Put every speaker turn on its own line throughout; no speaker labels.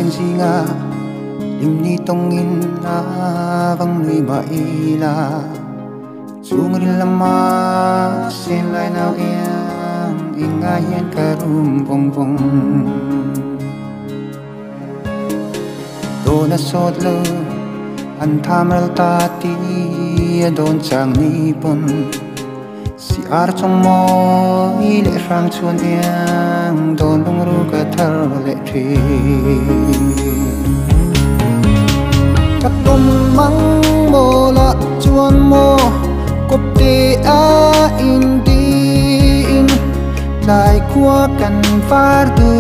gì ngà lim ni tông in na vang nuôi mai la chung rin lama sen lai nao yang inga hian karum vong vong do na sot lo an thamal ta ti don chang ni pon si ar chong mo i le rang chuan yang don lung ru ka thar le thi ka tom mang mo la chuan mo cop te a in di in lai kwa kan far du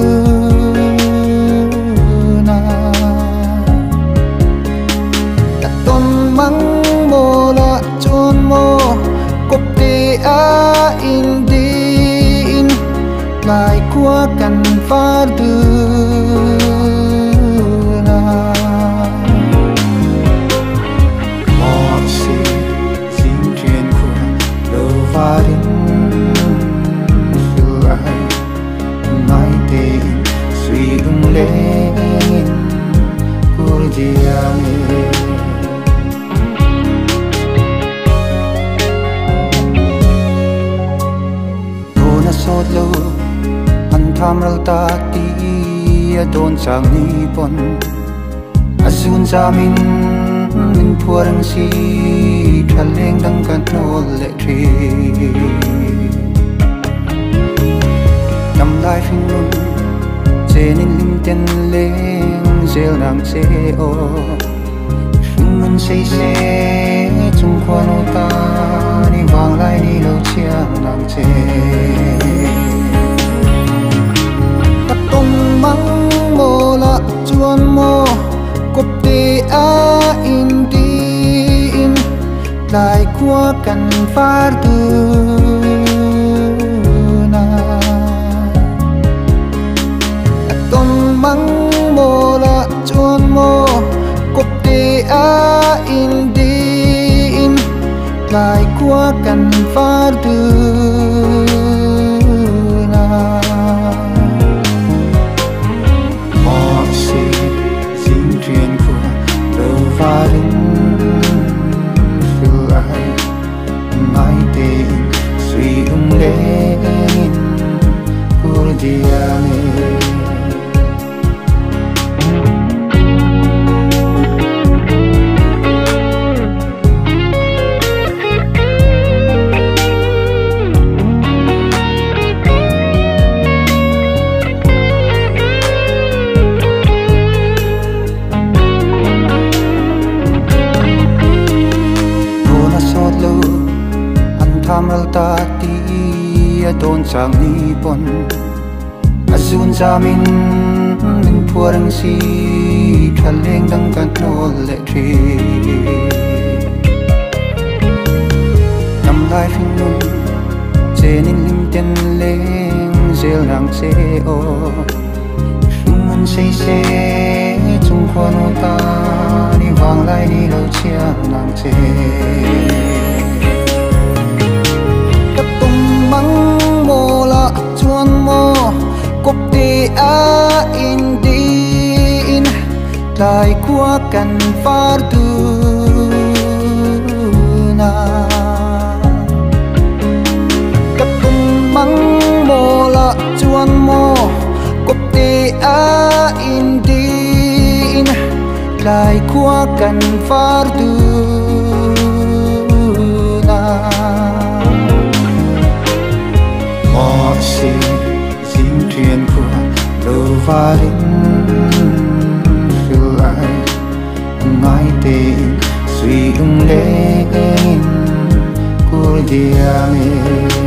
na ka tom mang mo la chuan mo cop te a in di in lai kwa kan far du na mo si xin chuyện của đâu varin phiêu ai mai tên suy ung lên cur diame sốt lâu anh tham rau ta ti don chang ni pon asun cha min phua rang si thal leng dang kan nol le thi nam lai phing nun che nin lim ten leng zel nang che o phing nun sei se chung khoa no ta ni wang lai ni lo chiang nang che mang mo la chuan mo cop te a in di in lai kwa kan far du na tom mang mo la chuan mo cop te a in di in lai kwa kan far du varin phiêu ai mai tên suy ung lên cur diame tham rau ta ti don chang ni pon asun cha min phua rang si thal leng dang kan nol le thi nam lai phing nun che nin lim ten leng zel nang che o phing mun sei se chung khoa no ta ni wang lai ni lo chiang nang che mang mo la chuan mo cop te a in di in lai kwa kan far du na ka mang mo la chuan mo cop te a in di in lai kwa kan far du na mo si xin chuyện của đâu varin phiêu ai mai tên suy ung lên cur diame